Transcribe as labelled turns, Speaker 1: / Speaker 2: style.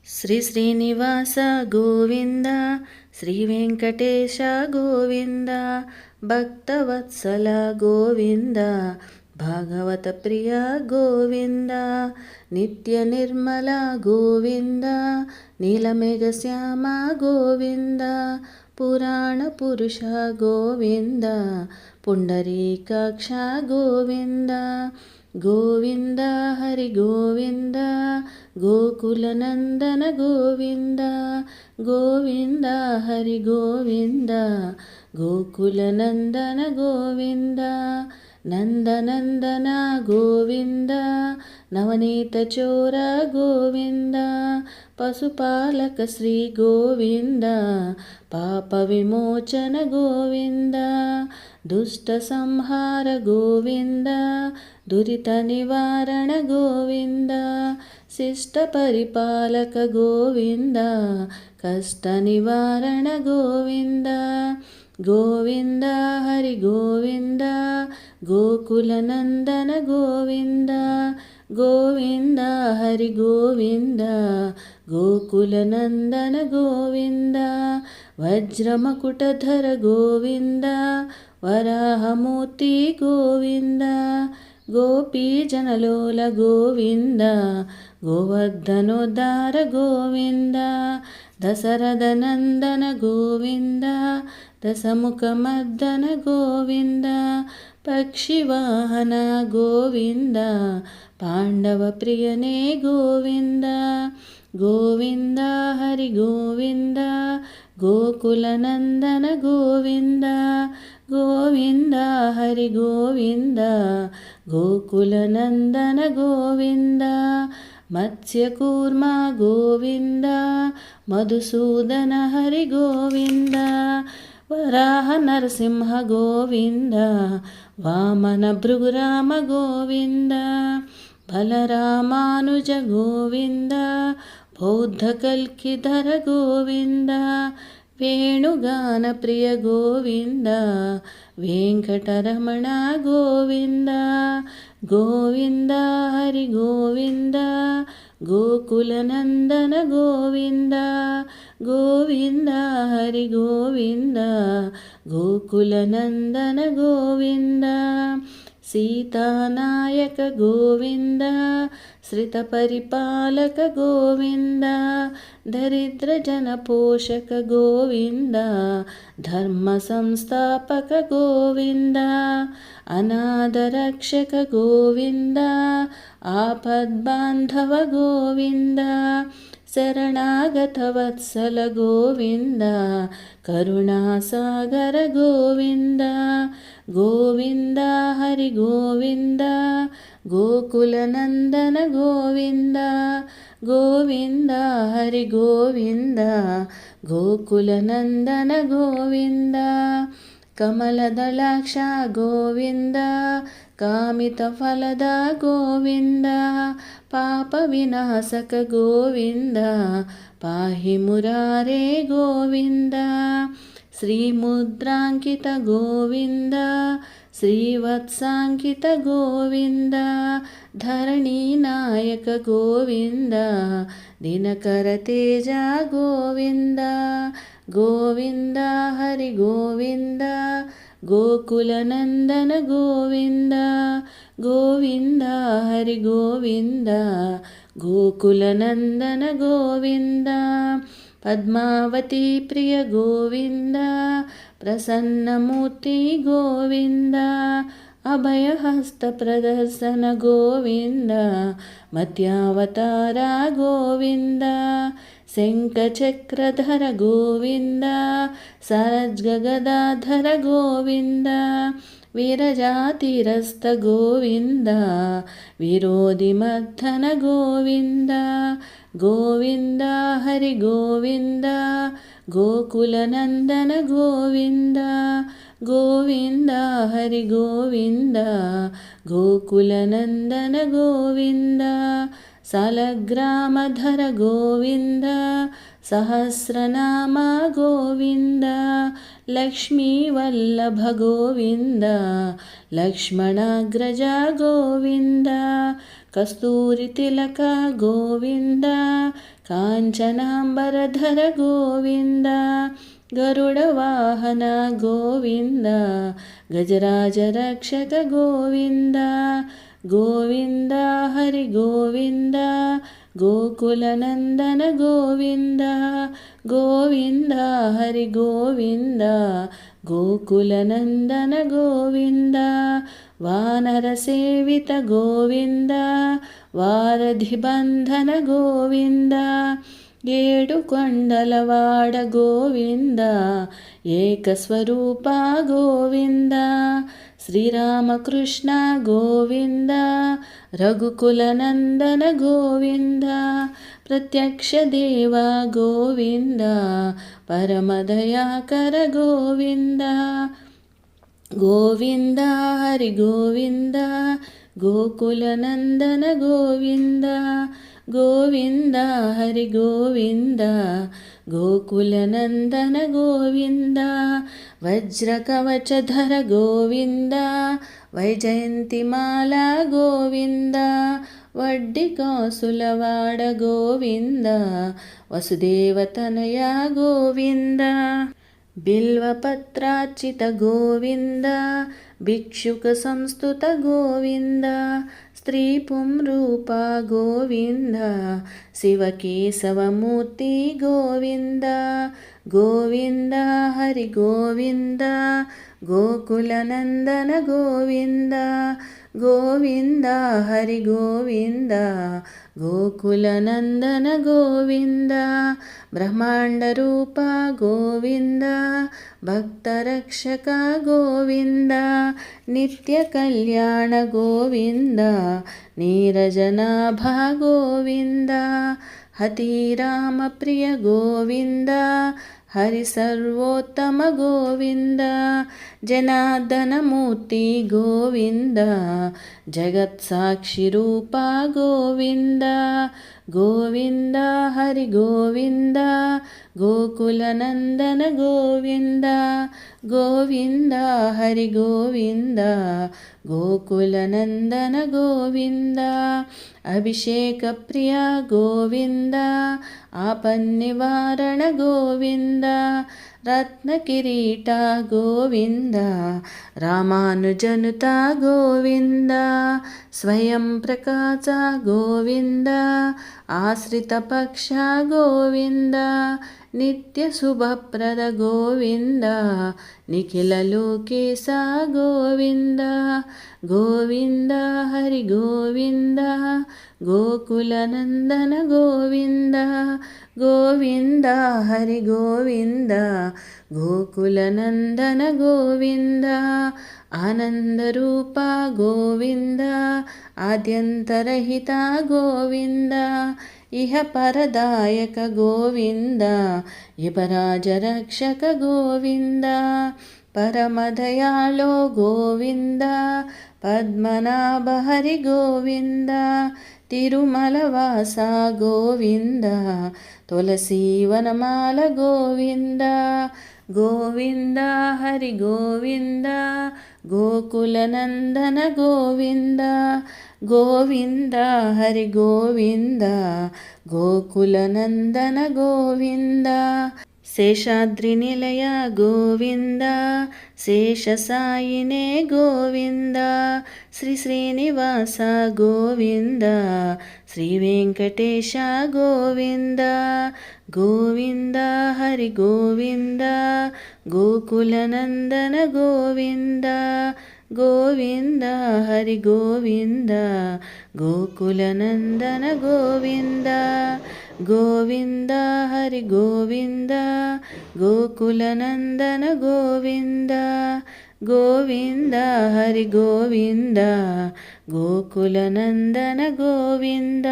Speaker 1: శ్రీ శ్రీనివాస గోవింద, శ్రీ వెంకటేశ గోవింద, భక్తవత్సల గోవింద, భాగవత ప్రియ గోవింద, నిత్య నిర్మల గోవింద, నీలమేఘ శ్యామ గోవింద, పురాణ పురుష గోవింద, పుండరీకాక్ష గోవింద, గోవింద హరి గోవింద, గోకులనందన గోవింద, గోవింద హరి గోవింద, గోకులనందన గోవింద, నందనందన గోవింద, నవనీత చోర గోవింద, పశుపాలక శ్రీ గోవింద, పాప విమోచన గోవింద, దుష్ట సంహార గోవింద, దురిత నివారణ గోవింద, శిష్ట పరిపాలక గోవింద, కష్ట నివారణ గోవింద, గోవింద హరి గోవింద, గోకులనందన గోవింద, గోవింద హరి గోవింద, గోకులనందన గోవింద, వజ్రమకుటధర గోవింద, వరాహమూర్తి గోవింద, గోపీజనలోల గోవింద, గోవర్ధనోద్ధార గోవింద, దశరథనందన గోవింద, దశముఖమర్దన గోవింద, పక్షివాహన గోవింద, పాండవ ప్రియనే గోవింద, గోవింద హరి గోవింద, గోకులనందన గోవింద, గోవింద హరి గోవింద, గోకులనందన గోవింద, మత్స్యకూర్మ గోవింద, మధుసూదన హరి గోవింద, వరాహ నరసింహ గోవింద, వామన భృగురామ గోవింద, బలరామానుజ గోవింద, బౌద్ధ కల్కిధర గోవింద, వేణుగాన ప్రియ గోవింద, వెంకటరమణ గోవింద, గోవింద హరి గోవింద, గోకులనందన గోవింద, గోవింద హరి గోవింద, గోకులనందన గోవింద, సీతానాయక గోవింద, శ్రిత పరిపాలక గోవింద, దరిద్ర జన పోషక గోవింద, ధర్మ సంస్థాపక గోవింద, అనాథ రక్షక గోవింద, ఆపద్బాంధవ గోవింద, శరణాగత వత్సల గోవింద, కరుణాసాగర గోవింద, గోవింద హరి గోవింద, గోకులనందన గోవింద, గోవింద హరి గోవింద, గోకులనందన గోవింద, కమలదళాక్ష గోవింద, కామిత ఫలద గోవింద, పాప వినాశక గోవింద, పాహి మురారే గోవింద, శ్రీముద్రాంకిత గోవింద, శ్రీవత్సాంకిత గోవింద, ధరణీనాయక గోవింద, దినకర తేజ గోవింద, గోవింద హరి గోవింద, గోకులనందన గోవింద, గోవింద హరి గోవింద, గోకులనందన గోవింద, పద్మావతి ప్రియ గోవింద, ప్రసన్నమూర్తి గోవింద, అభయహస్త ప్రదర్శన గోవింద, మధ్యావతార గోవింద, శంఖచక్రధర గోవింద, సరజ్గగదాధర గోవింద, వీరజాతిరస్త గోవింద, విరోధిమర్ధన గోవింద, గోవింద హరి గోవింద, గోకులనందన గోవింద, గోవింద హరి గోవింద, గోకులనందన గోవింద, ಸಾಲಗ್ರಾಮಧರ ಗೋವಿಂದ ಸಹಸ್ರನಾಮ ಗೋವಿಂದ ಲಕ್ಷ್ಮೀವಲ್ಲಭ ಗೋವಿಂದ ಲಕ್ಷ್ಮಣಾಗ್ರಜ ಗೋವಿಂದ ಕಸ್ತೂರಿ ತಿಲಕ ಗೋವಿಂದ ಕಾಂಚನಾಂಬರಧರ ಗೋವಿಂದ ಗರುಡ ವಾಹನ ಗೋವಿಂದ ಗಜರಾಜ ರಕ್ಷಕ ಗೋವಿಂದ ಗೋವಿಂದ ಹರಿ ಗೋವಿಂದ ಗೋಕುಲನಂದನ ಗೋವಿಂದ ಗೋವಿಂದ ಹರಿ ಗೋವಿಂದ ಗೋಕುಲನಂದನ ಗೋವಿಂದ ವಾನರ ಸೇವಿತ ಗೋವಿಂದ ವಾರಧಿ ಬಂಧನ ಗೋವಿಂದ ಏಳು ಕೊಂಡಲವಾಡ ಗೋವಿಂದ ಏಕಸ್ವರೂಪ ಗೋವಿಂದ ಶ್ರೀರಾಮಕೃಷ್ಣ ಗೋವಿಂದ ರಘುಕುಲನಂದನ ಗೋವಿಂದ ಪ್ರತ್ಯಕ್ಷ ದೇವ ಗೋವಿಂದ ಪರಮದಯಾಕರ ಗೋವಿಂದ ಗೋವಿಂದ ಹರಿ ಗೋವಿಂದ ಗೋಕುಲನಂದನ ಗೋವಿಂದ ಗೋವಿಂದ ಹರಿ ಗೋವಿಂದ ಗೋಕುಲನಂದನ ಗೋವಿಂದ ವಜ್ರಕವಚಧರ ಗೋವಿಂದ ವೈಜಯಂತಿಮಾಲಾ ಗೋವಿಂದ ವಡ್ಡಿ ಕೌಸುಲವಾಡ ಗೋವಿಂದ ವಸುದೇವತನಯ ಗೋವಿಂದ ಬಿಲ್ವಪತ್ರಾರ್ಚಿತ ಗೋವಿಂದ ಭಿಕ್ಷುಕ ಸಂಸ್ತುತ ಗೋವಿಂದ ಸ್ತ್ರೀ ಪುಂರೂಪ ಗೋವಿಂದ ಶಿವಕೇಶವಮೂರ್ತಿ ಗೋವಿಂದ ಗೋವಿಂದ ಹರಿ ಗೋವಿಂದ ಗೋಕುಲನಂದನ ಗೋವಿಂದ ಗೋವಿಂದ ಹರಿ ಗೋವಿಂದ ಗೋಕುಲನಂದನ ಗೋವಿಂದ ಬ್ರಹ್ಮಾಂಡ ರೂಪ ಗೋವಿಂದ ಭಕ್ತರಕ್ಷಕ ಗೋವಿಂದ ನಿತ್ಯ ಕಲ್ಯಾಣ ಗೋವಿಂದ ನೀರಜನಾಭ ಗೋವಿಂದ ಹತಿರಾಮ ಪ್ರಿಯ ಗೋವಿಂದ ಹರಿ ಸರ್ವೋತ್ತಮ ಗೋವಿಂದ ಜನಾರ್ದನ ಮೂರ್ತಿ ಗೋವಿಂದ ಜಗತ್ಸಾಕ್ಷಿ ರೂಪ ಗೋವಿಂದ ಗೋವಿಂದ ಹರಿ ಗೋವಿಂದ ಗೋಕುಲನಂದನ ಗೋವಿಂದ ಗೋವಿಂದ ಹರಿ ಗೋವಿಂದ ಗೋಕುಲನಂದನ ಗೋವಿಂದ ಅಭಿಷೇಕ ಪ್ರಿಯ ಗೋವಿಂದ ಆಪನ್ನಿವಾರಣ ಗೋವಿಂದ ರತ್ನ ಕಿರೀಟ ಗೋವಿಂದ ರಾಮಾನುಜನುತ ಗೋವಿಂದ ಸ್ವಯಂ ಪ್ರಕಾಶ ಗೋವಿಂದ ಆಶ್ರಿತ ಪಕ್ಷ ಗೋವಿಂದ ನಿತ್ಯ ಶುಭಪ್ರದ ಗೋವಿಂದ ನಿಖಿಲ ಲೋಕೇಶ ಗೋವಿಂದ ಗೋವಿಂದ ಹರಿ ಗೋವಿಂದ ಗೋಕುಲನಂದನ ಗೋವಿಂದ ಗೋವಿಂದ ಹರಿ ಗೋವಿಂದ ಗೋಕುಲನಂದನ ಗೋವಿಂದ ಆನಂದರೂಪ ಗೋವಿಂದ ಆದ್ಯಂತರಹಿತ ಗೋವಿಂದ ಇಹ ಪರದಾಯಕ ಗೋವಿಂದ ಯುವರಾಜ ರಕ್ಷಕ ಗೋವಿಂದ ಪರಮದಯಾಳೋ ಗೋವಿಂದ ಪದ್ಮನಾಭ ಹರಿ ಗೋವಿಂದ ತಿರುಮಲವಾಸ ಗೋವಿಂದ ತುಳಸೀವನಮಾಲ ಗೋವಿಂದ ಗೋವಿಂದ ಹರಿ ಗೋವಿಂದ ಗೋಕುಲನಂದನ ಗೋವಿಂದ ಗೋವಿಂದ ಹರಿ ಗೋವಿಂದ ಗೋಕುಲನಂದನ ಗೋವಿಂದ ಶೇಷಾದ್ರಿ ನಿಲಯ ಗೋವಿಂದ ಶೇಷಸಾಯಿನೇ ಗೋವಿಂದ ಶ್ರೀ ಶ್ರೀನಿವಾಸ ಗೋವಿಂದ ಶ್ರೀ ವೆಂಕಟೇಶ ಗೋವಿಂದ ಗೋವಿಂದ ಹರಿ ಗೋವಿಂದ ಗೋಕುಲನಂದನ ಗೋವಿಂದ ಗೋವಿಂದ ಹರಿ ಗೋವಿಂದ ಗೋಕುಲನಂದನ ಗೋವಿಂದ ಗೋವಿಂದ ಹರಿ ಗೋವಿಂದ ಗೋಕುಲನಂದನ ಗೋವಿಂದ ಗೋವಿಂದ ಹರಿ ಗೋವಿಂದ ಗೋಕುಲನಂದನ ಗೋವಿಂದ.